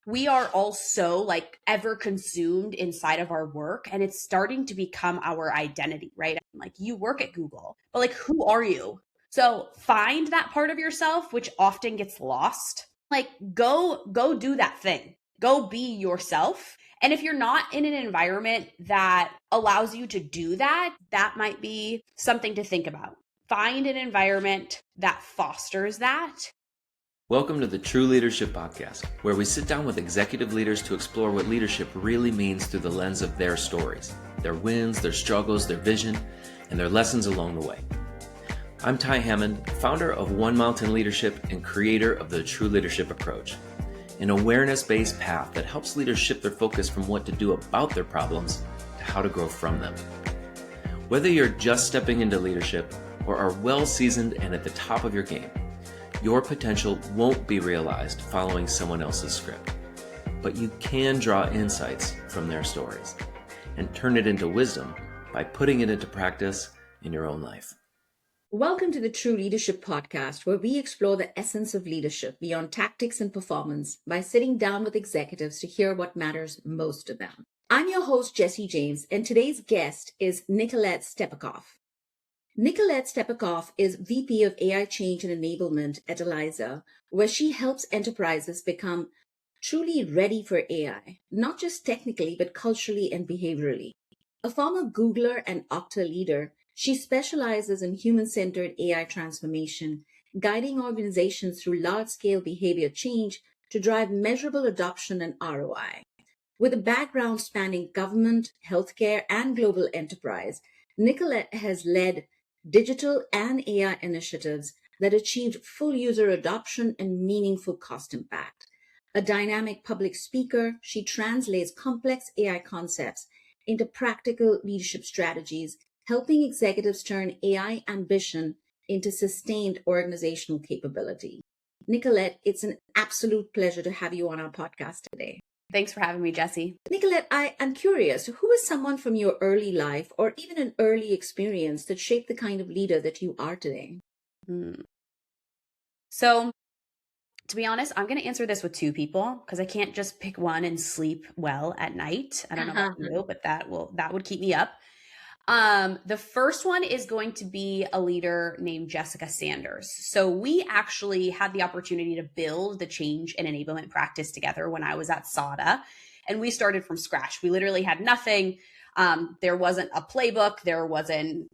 we are all so like ever consumed inside of our work, and it's starting to become our identity, right? Like, you work at Google, but like, who are you? So find that part of yourself, which often gets lost. Like, go do that thing. Go be yourself. And if you're not in an environment that allows you to do that, that might be something to think about. Find an environment that fosters that. Welcome to the True Leadership Podcast, where we sit down with executive leaders to explore what leadership really means through the lens of their stories, their wins, their struggles, their vision, and their lessons along the way. I'm Ty Hammond, founder of One Mountain Leadership and creator of the True Leadership Approach, an awareness-based path that helps leaders shift their focus from what to do about their problems to how to grow from them. Whether you're just stepping into leadership or are well-seasoned and at the top of your game, your potential won't be realized following someone else's script, but you can draw insights from their stories and turn it into wisdom by putting it into practice in your own life. Welcome to the True Leadership Podcast, where we explore the essence of leadership beyond tactics and performance by sitting down with executives to hear what matters most to them. I'm your host, Jessy James, and today's guest is Nicolette Stepakoff. Nicolette Stepakoff is VP of AI Change and Enablement at Eliza, where she helps enterprises become truly ready for AI, not just technically, but culturally and behaviorally. A former Googler and Okta leader, she specializes in human-centered AI transformation, guiding organizations through large-scale behavior change to drive measurable adoption and ROI. With a background spanning government, healthcare, and global enterprise, Nicolette has led digital and AI initiatives that achieved full user adoption and meaningful cost impact. A dynamic public speaker, she translates complex AI concepts into practical leadership strategies, helping executives turn AI ambition into sustained organizational capability. Nicolette, it's an absolute pleasure to have you on our podcast today. Thanks for having me, Jessy. Nicolette, I'm curious, who is someone from your early life or even an early experience that shaped the kind of leader that you are today? So, to be honest, I'm going to answer this with two people because I can't just pick one and sleep well at night. I don't know about you, but that would keep me up. The first one is going to be a leader named Jessica Sanders. So we actually had the opportunity to build the change and enablement practice together when I was at SADA, and we started from scratch. We literally had nothing. There wasn't a playbook. There wasn't,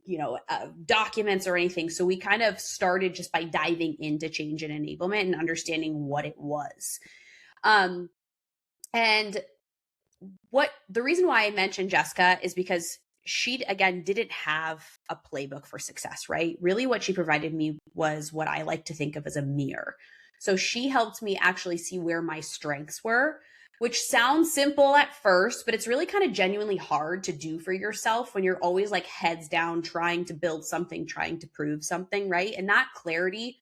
documents or anything. So we kind of started just by diving into change and enablement and understanding what it was. And the reason why I mentioned Jessica is because she, again, didn't have a playbook for success, right? Really what she provided me was what I like to think of as a mirror. So she helped me actually see where my strengths were, which sounds simple at first, but it's really kind of genuinely hard to do for yourself when you're always like heads down, trying to build something, trying to prove something, right? And that clarity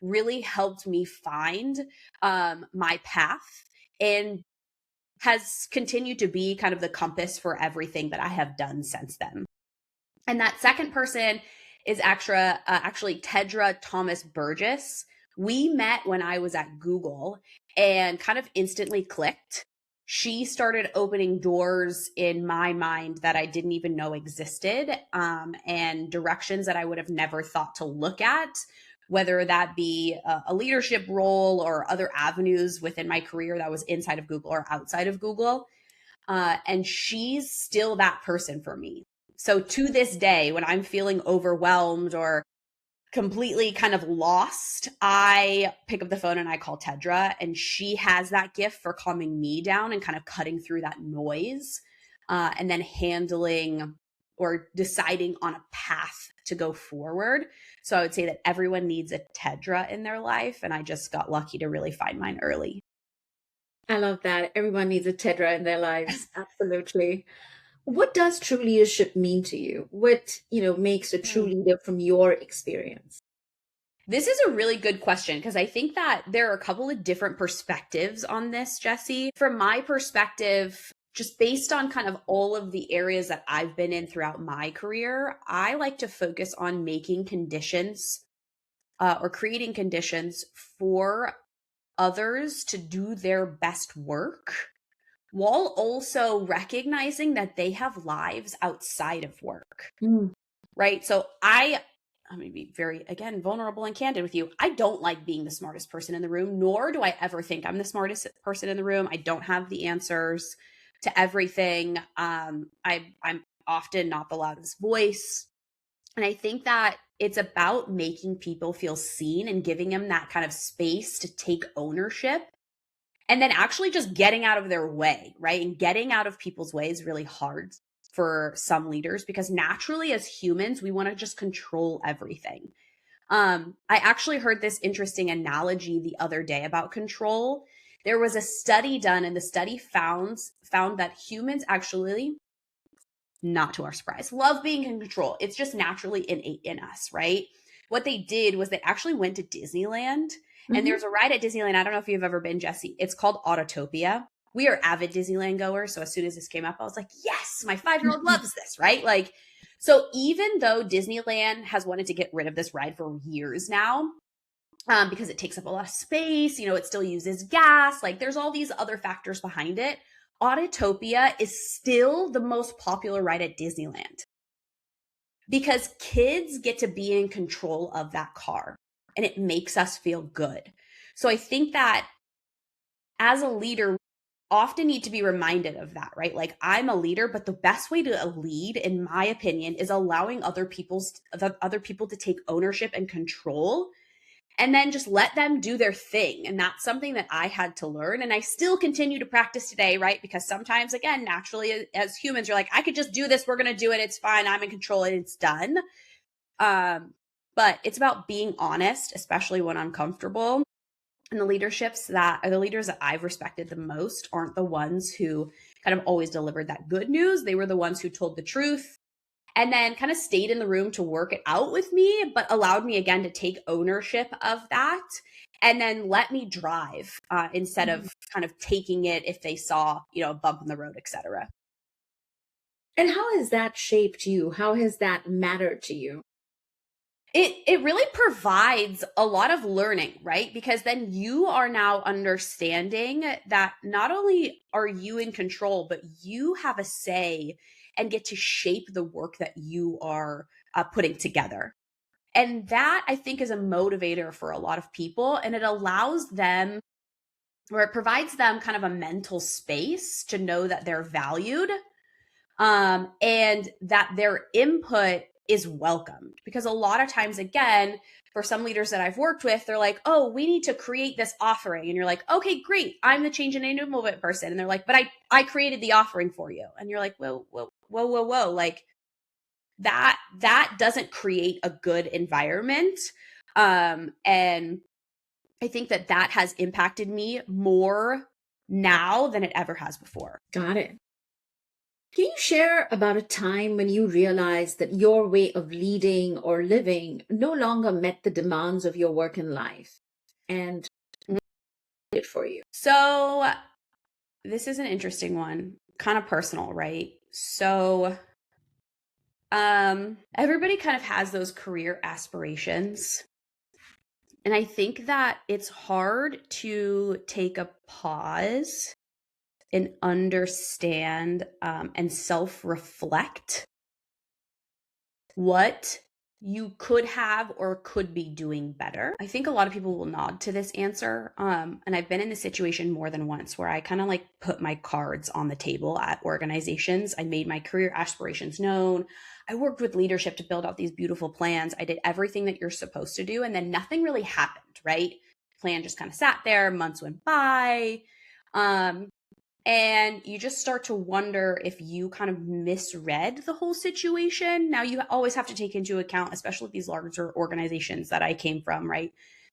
really helped me find my path and has continued to be kind of the compass for everything that I have done since then. And that second person is actually Tedra Thomas Burgess. We met when I was at Google and kind of instantly clicked. She started opening doors in my mind that I didn't even know existed, and directions that I would have never thought to look at, whether that be a leadership role or other avenues within my career that was inside of Google or outside of Google. And she's still that person for me. So to this day, when I'm feeling overwhelmed or completely kind of lost, I pick up the phone and I call Tedra, and she has that gift for calming me down and kind of cutting through that noise, and then handling or deciding on a path to go forward. So I would say that everyone needs a Tedra in their life, and I just got lucky to really find mine early. I love that. Everyone needs a Tedra in their lives. Absolutely. What does true leadership mean to you? What, makes a true leader from your experience? This is a really good question because I think that there are a couple of different perspectives on this, Jessy. From my perspective, just based on kind of all of the areas that I've been in throughout my career, I like to focus on making conditions or creating conditions for others to do their best work while also recognizing that they have lives outside of work. Right? So I'm going to be very, again, vulnerable and candid with you. I don't like being the smartest person in the room, nor do I ever think I'm the smartest person in the room. I don't have the answers to everything. I'm often not the loudest voice. And I think that it's about making people feel seen and giving them that kind of space to take ownership, and then actually just getting out of their way, right? And getting out of people's way is really hard for some leaders because naturally as humans, we want to just control everything. I actually heard this interesting analogy the other day about control. There was a study done, and the study found that humans actually, not to our surprise, love being in control. It's just naturally innate in us, right? What they did was they actually went to Disneyland, and there's a ride at Disneyland. I don't know if you've ever been, Jessy. It's called Autotopia. We are avid Disneyland goers. So as soon as this came up, I was like, yes, my 5-year-old loves this, right? Like, so even though Disneyland has wanted to get rid of this ride for years now, because it takes up a lot of space, it still uses gas. Like there's all these other factors behind it. Autotopia is still the most popular ride at Disneyland because kids get to be in control of that car and it makes us feel good. So I think that as a leader, we often need to be reminded of that, right? Like I'm a leader, but the best way to lead, in my opinion, is allowing other people to take ownership and control, and then just let them do their thing. And that's something that I had to learn. And I still continue to practice today, right? Because sometimes, again, naturally as humans, you're like, I could just do this. We're going to do it. It's fine. I'm in control and it's done. But it's about being honest, especially when uncomfortable. And the leaders that I've respected the most aren't the ones who kind of always delivered that good news. They were the ones who told the truth and then kind of stayed in the room to work it out with me, but allowed me again to take ownership of that and then let me drive instead of kind of taking it if they saw, a bump in the road, et cetera. And how has that shaped you? How has that mattered to you? It really provides a lot of learning, right? Because then you are now understanding that not only are you in control, but you have a say and get to shape the work that you are putting together. And that, I think, is a motivator for a lot of people. And it allows them, or it provides them kind of a mental space to know that they're valued and that their input is welcomed. Because a lot of times, again, for some leaders that I've worked with, they're like, oh, we need to create this offering. And you're like, okay, great. I'm the change and enablement person. And they're like, but I created the offering for you. And you're like, whoa. Like that doesn't create a good environment. And I think that has impacted me more now than it ever has before. Got it. Can you share about a time when you realized that your way of leading or living no longer met the demands of your work and life, and it for you? So this is an interesting one, kind of personal, right? So everybody kind of has those career aspirations. And I think that it's hard to take a pause and understand and self-reflect what you could have or could be doing better. I think a lot of people will nod to this answer. And I've been in this situation more than once where I kind of like put my cards on the table at organizations. I made my career aspirations known. I worked with leadership to build out these beautiful plans. I did everything that you're supposed to do. And then nothing really happened, right? Plan just kind of sat there, months went by. And you just start to wonder if you kind of misread the whole situation. Now, you always have to take into account, especially these larger organizations that I came from, right?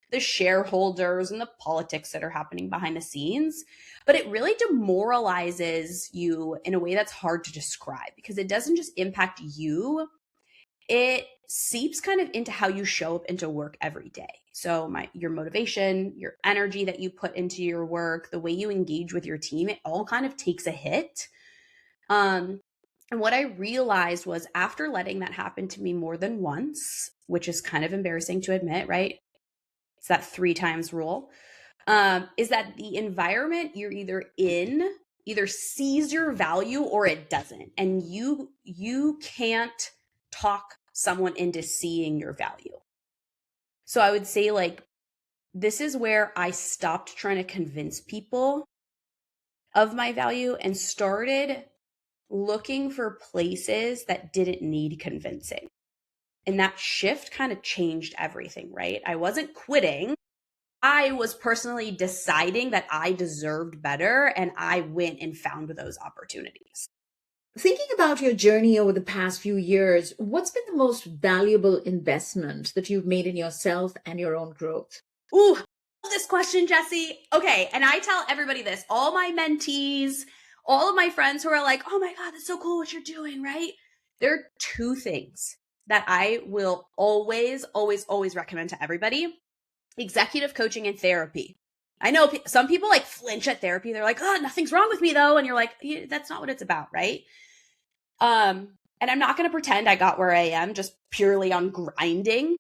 The shareholders and the politics that are happening behind the scenes. But it really demoralizes you in a way that's hard to describe because it doesn't just impact you. It seeps kind of into how you show up into work every day. So your motivation, your energy that you put into your work, the way you engage with your team, it all kind of takes a hit. And what I realized was after letting that happen to me more than once, which is kind of embarrassing to admit, right? It's that 3 times rule. is that the environment you're either in either sees your value or it doesn't. And you can't talk someone into seeing your value. So I would say like, this is where I stopped trying to convince people of my value and started looking for places that didn't need convincing. And that shift kind of changed everything, right? I wasn't quitting. I was personally deciding that I deserved better, and I went and found those opportunities. Thinking about your journey over the past few years, what's been the most valuable investment that you've made in yourself and your own growth? Ooh, this question, Jessy. Okay, and I tell everybody this, all my mentees, all of my friends who are like, oh my God, that's so cool what you're doing, right? There are two things that I will always, always, always recommend to everybody: executive coaching and therapy. I know some people like flinch at therapy. They're like, oh, nothing's wrong with me though. And you're like, yeah, that's not what it's about, right? And I'm not going to pretend I got where I am just purely on grinding.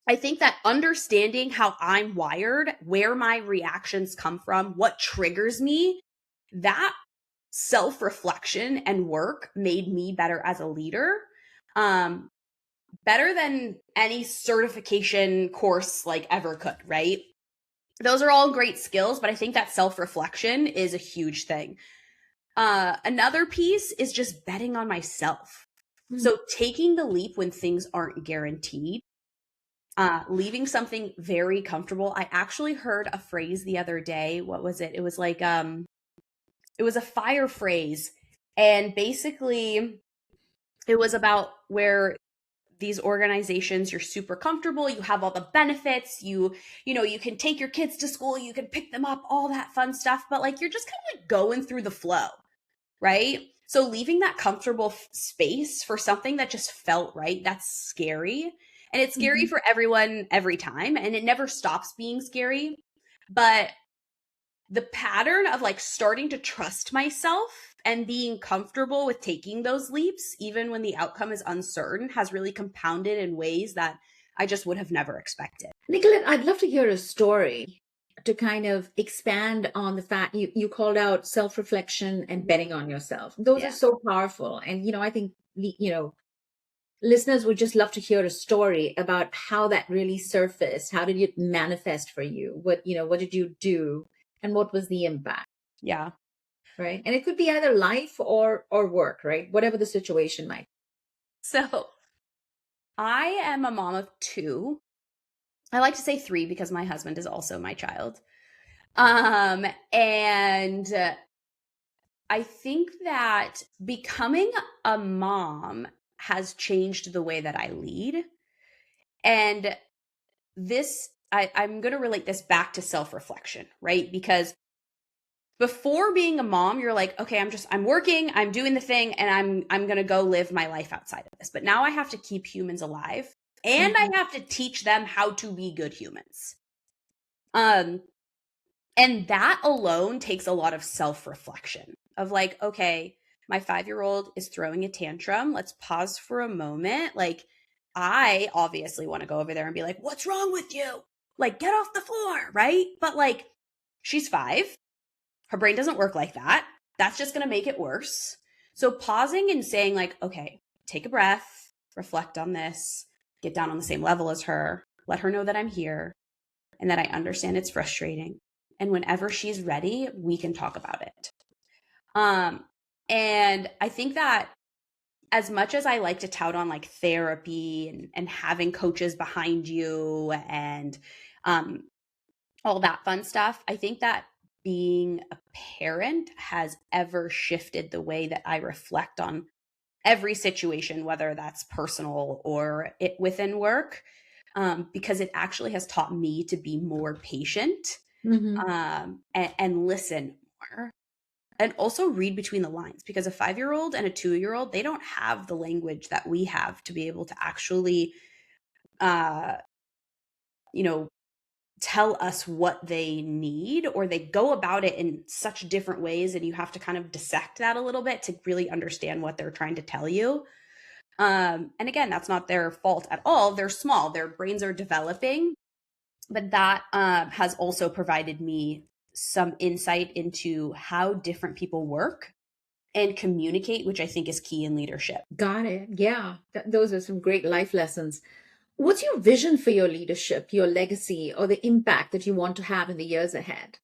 I think that understanding how I'm wired, where my reactions come from, what triggers me, that self-reflection and work made me better as a leader. Better than any certification course like ever could, right? Those are all great skills, but I think that self-reflection is a huge thing. Another piece is just betting on myself. So taking the leap when things aren't guaranteed, leaving something very comfortable. I actually heard a phrase the other day. What was it? It was like, it was a fire phrase. And basically it was about where these organizations, you're super comfortable, you have all the benefits, you know, you can take your kids to school, you can pick them up, all that fun stuff, but like you're just kind of like going through the flow, right? So leaving that comfortable space for something that just felt right, that's scary. And it's scary for everyone every time, and it never stops being scary. But the pattern of like starting to trust myself and being comfortable with taking those leaps, even when the outcome is uncertain, has really compounded in ways that I just would have never expected. Nicolette, I'd love to hear a story to kind of expand on the fact you called out self-reflection and betting on yourself. Those are so powerful. And, I think, listeners would just love to hear a story about how that really surfaced. How did it manifest for you? What did you do? And what was the impact? Yeah. Right. And it could be either life or work, right? Whatever the situation might be. So I am a mom of two. I like to say three because my husband is also my child. And I think that becoming a mom has changed the way that I lead. And this, I'm going to relate this back to self-reflection, right? Because before being a mom, you're like, okay, I'm working, I'm doing the thing, and I'm going to go live my life outside of this. But now I have to keep humans alive, and I have to teach them how to be good humans. And that alone takes a lot of self-reflection of like, okay, my 5-year-old is throwing a tantrum. Let's pause for a moment. Like, I obviously want to go over there and be like, what's wrong with you? Like, get off the floor, right? But like, she's 5. Her brain doesn't work like that. That's just going to make it worse. So pausing and saying like, okay, take a breath, reflect on this, get down on the same level as her, let her know that I'm here and that I understand it's frustrating. And whenever she's ready, we can talk about it. And I think that as much as I like to tout on like therapy and having coaches behind you and all that fun stuff, I think that being a parent has ever shifted the way that I reflect on every situation, whether that's personal or it within work, because it actually has taught me to be more patient and listen more. And also read between the lines, because a 5-year-old and a 2-year-old, they don't have the language that we have to be able to actually, tell us what they need, or they go about it in such different ways. And you have to kind of dissect that a little bit to really understand what they're trying to tell you. And again, that's not their fault at all. They're small, their brains are developing. But that has also provided me some insight into how different people work and communicate, which I think is key in leadership. Got it. Yeah. Those are some great life lessons. What's your vision for your leadership, your legacy, or the impact that you want to have in the years ahead?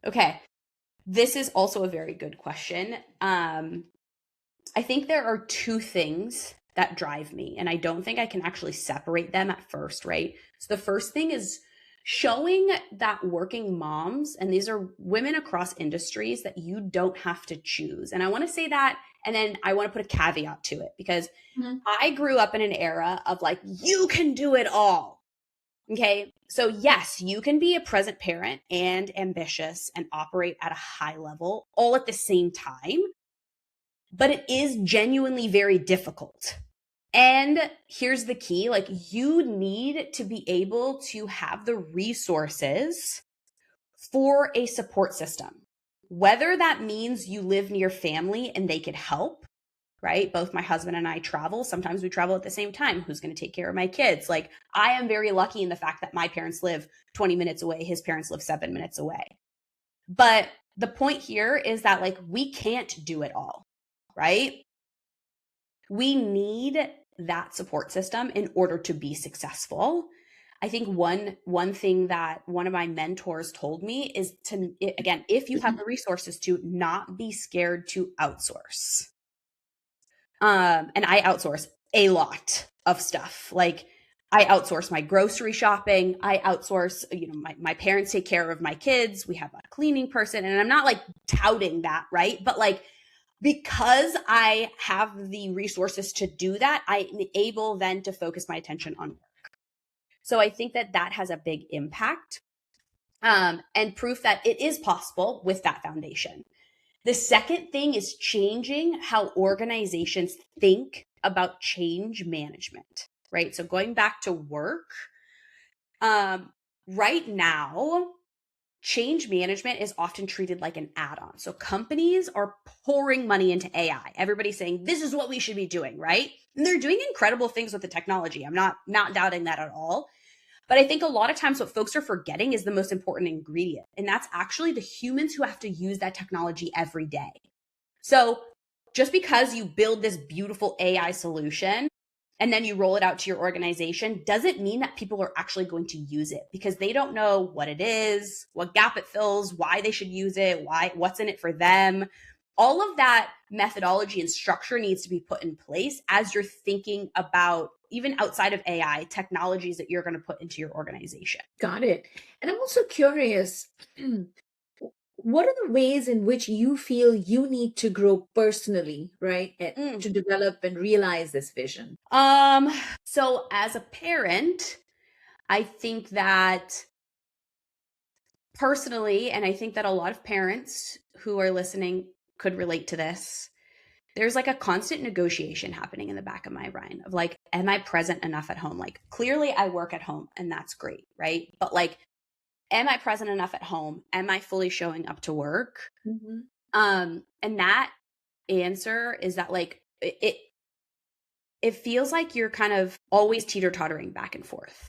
Okay. This is also a very good question. I think there are two things that drive me, and I don't think I can actually separate them at first, right? So the first thing is showing that working moms, and these are women across industries, that you don't have to choose. And I want to say that, and then I want to put a caveat to it, because I grew up in an era of like, you can do it all. Okay. So yes, you can be a present parent and ambitious and operate at a high level all at the same time, but it is genuinely very difficult. And here's the key, like you need to be able to have the resources for a support system, whether that means you live near family and they could help, right? Both my husband and I travel. Sometimes we travel at the same time. Who's going to take care of my kids? Like I am very lucky in the fact that my parents live 20 minutes away. His parents live 7 minutes away. But the point here is that like we can't do it all, right? We need that support system in order to be successful. I think one thing that one of my mentors told me is to, again, if you have the resources, to not be scared to outsource. And I outsource a lot of stuff. Like I outsource my grocery shopping. I outsource, my parents take care of my kids. We have a cleaning person, and I'm not like touting that, right? But like, because I have the resources to do that, I'm able then to focus my attention on work. So I think that that has a big impact, and proof that it is possible with that foundation. The second thing is changing how organizations think about change management, right? So going back to work, right now, change management is often treated like an add-on. So companies are pouring money into AI. Everybody's saying, this is what we should be doing, right? And they're doing incredible things with the technology. I'm not doubting that at all. But I think a lot of times what folks are forgetting is the most important ingredient. And that's actually the humans who have to use that technology every day. So just because you build this beautiful AI solution and then you roll it out to your organization doesn't mean that people are actually going to use it, because they don't know what it is, what gap it fills, why they should use it, what's in it for them. All of that methodology and structure needs to be put in place as you're thinking about, even outside of AI, technologies that you're going to put into your organization. Got it. And I'm also curious, what are the ways in which you feel you need to grow personally, right? To develop and realize this vision? So as a parent, I think that personally, and I think that a lot of parents who are listening could relate to this, there's like a constant negotiation happening in the back of my brain of like, am I present enough at home? Like clearly I work at home and that's great, right? But like, am I present enough at home? Am I fully showing up to work? And that answer is that like, it feels like you're kind of always teeter-tottering back and forth.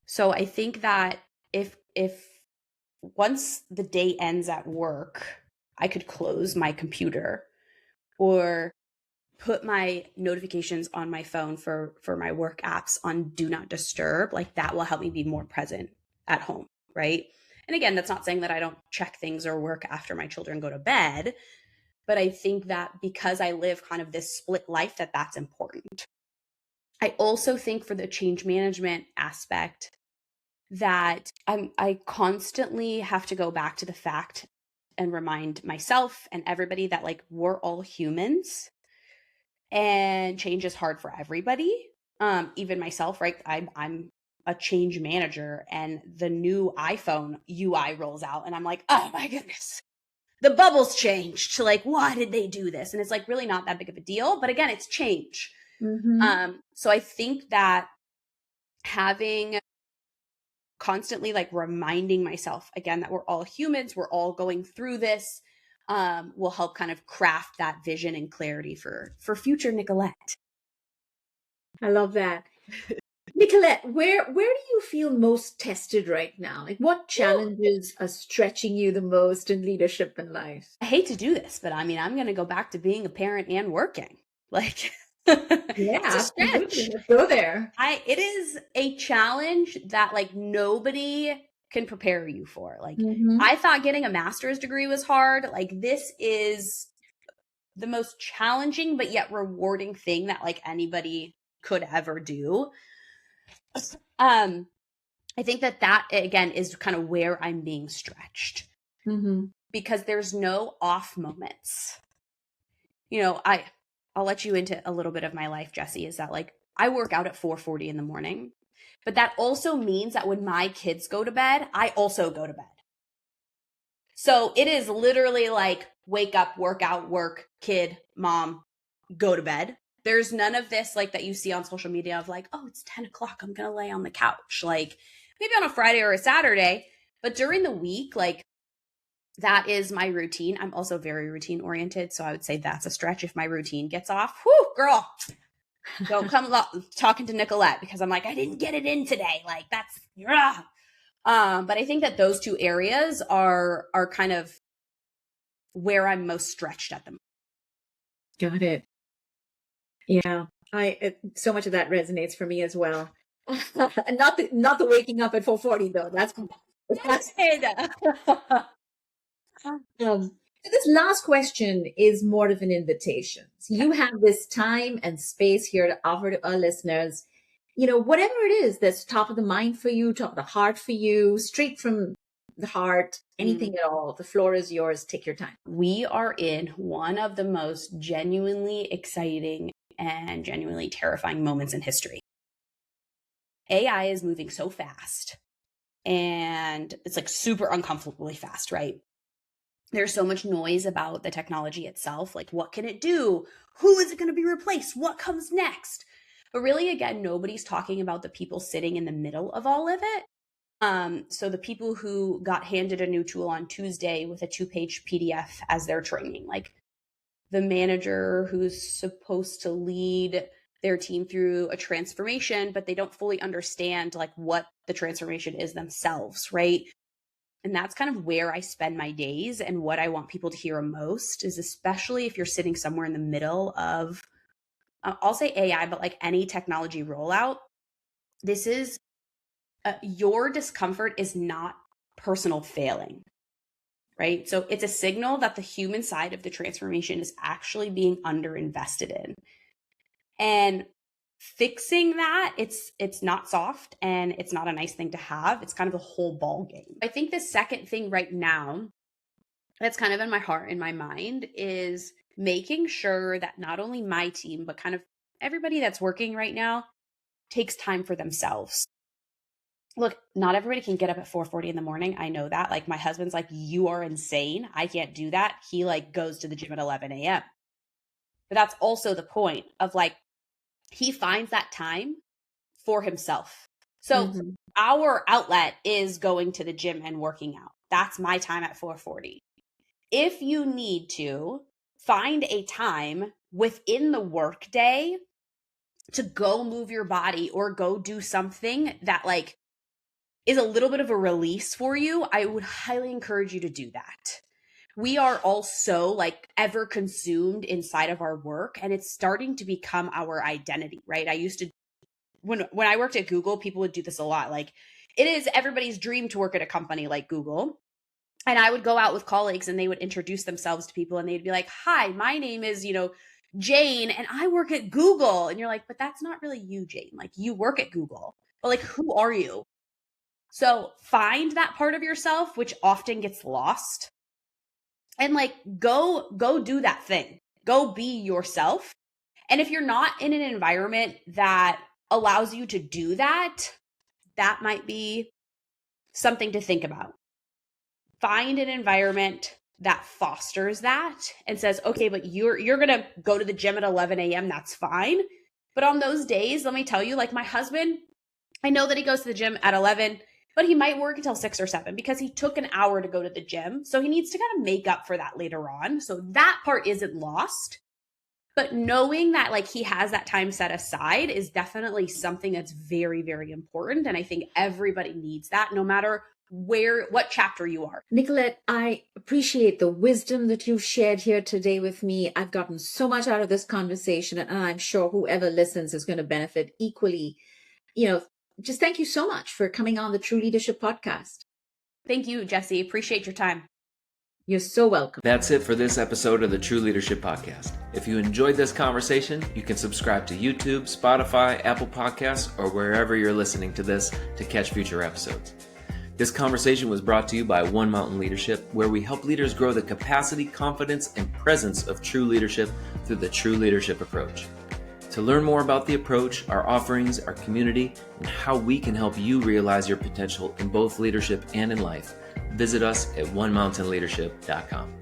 So I think that if once the day ends at work, I could close my computer or put my notifications on my phone for my work apps on do not disturb, like that will help me be more present at home, right? And again, that's not saying that I don't check things or work after my children go to bed, but I think that because I live kind of this split life, that's important. I also think for the change management aspect that I constantly have to go back to the fact and remind myself and everybody that like we're all humans and change is hard for everybody. Even myself, right? I'm a change manager and the new iPhone UI rolls out and I'm like, oh my goodness, the bubbles changed. To like, why did they do this? And it's like really not that big of a deal. But again, it's change. So I think that having constantly like reminding myself again that we're all humans, we're all going through this, will help kind of craft that vision and clarity for future Nicolette. I love that. Nicolette, where do you feel most tested right now? Like what challenges are stretching you the most in leadership and life? I hate to do this, but I mean, I'm going to go back to being a parent and working. Like, Yeah, it's a absolutely. stretch. Let's go there. It is a challenge that like nobody can prepare you for. Like, Mm-hmm. I thought getting a master's degree was hard. Like, this is the most challenging but yet rewarding thing that like anybody could ever do. I think that again is kind of where I'm being stretched, Mm-hmm. because there's no off moments. I'll let you into a little bit of my life, Jessy, is that like I work out at 4:40 in the morning, but that also means that when my kids go to bed, I also go to bed. So it is literally like wake up, work out, work, kid, mom, go to bed. There's none of this like that you see on social media of like, oh, it's 10 o'clock, I'm going to lay on the couch. Like maybe on a Friday or a Saturday, but during the week, like that is my routine. I'm also very routine oriented. So I would say that's a stretch. If my routine gets off, whoo, girl, don't come talking to Nicolette, because I'm like, I didn't get it in today. Like that's, but I think that those two areas are kind of where I'm most stretched at the moment. Got it. Yeah, so much of that resonates for me as well. And not the waking up at 4:40 though. That's so this last question is more of an invitation. So you have this time and space here to offer to our listeners, whatever it is that's top of the mind for you, top of the heart for you, straight from the heart, anything at all. The floor is yours. Take your time. We are in one of the most genuinely exciting and genuinely terrifying moments in history. AI is moving so fast, and it's like super uncomfortably fast, right? There's so much noise about the technology itself. Like, what can it do? Who is it going to be replaced? What comes next? But really, again, nobody's talking about the people sitting in the middle of all of it. So the people who got handed a new tool on Tuesday with a 2-page PDF as their training, like the manager who's supposed to lead their team through a transformation, but they don't fully understand like what the transformation is themselves, right? And that's kind of where I spend my days, and what I want people to hear most is, especially if you're sitting somewhere in the middle of, I'll say AI, but like any technology rollout, this is your discomfort is not personal failing, right? So it's a signal that the human side of the transformation is actually being underinvested in. And fixing that, it's not soft, and it's not a nice thing to have. It's kind of a whole ball game. I think the second thing right now that's kind of in my heart, in my mind, is making sure that not only my team, but kind of everybody that's working right now takes time for themselves. Look, not everybody can get up at 4:40 in the morning. I know that. Like my husband's like, you are insane. I can't do that. He like goes to the gym at 11 a.m. But that's also the point of like, he finds that time for himself. So our outlet is going to the gym and working out. That's my time at 4:40. If you need to find a time within the workday to go move your body or go do something that like is a little bit of a release for you, I would highly encourage you to do that. We are all so like ever consumed inside of our work, and it's starting to become our identity, right? I used to, when I worked at Google, people would do this a lot. Like it is everybody's dream to work at a company like Google. And I would go out with colleagues and they would introduce themselves to people and they'd be like, hi, my name is, Jane, and I work at Google. And you're like, but that's not really you, Jane. Like you work at Google, but like, who are you? So find that part of yourself, which often gets lost, and like, go do that thing. Go be yourself. And if you're not in an environment that allows you to do that, that might be something to think about. Find an environment that fosters that and says, okay, but you're going to go to the gym at 11 a.m. That's fine. But on those days, let me tell you, like my husband, I know that he goes to the gym at 11, but he might work until 6 or 7 because he took an hour to go to the gym. So he needs to kind of make up for that later on. So that part isn't lost. But knowing that like he has that time set aside is definitely something that's very, very important. And I think everybody needs that, no matter what chapter you are. Nicolette, I appreciate the wisdom that you've shared here today with me. I've gotten so much out of this conversation, and I'm sure whoever listens is going to benefit equally. Just thank you so much for coming on the True Leadership Podcast. Thank you, Jessy. Appreciate your time. You're so welcome. That's it for this episode of the True Leadership Podcast. If you enjoyed this conversation, you can subscribe to YouTube, Spotify, Apple Podcasts, or wherever you're listening to this to catch future episodes. This conversation was brought to you by One Mountain Leadership, where we help leaders grow the capacity, confidence, and presence of true leadership through the True Leadership approach. To learn more about the approach, our offerings, our community, and how we can help you realize your potential in both leadership and in life, visit us at onemountainleadership.com.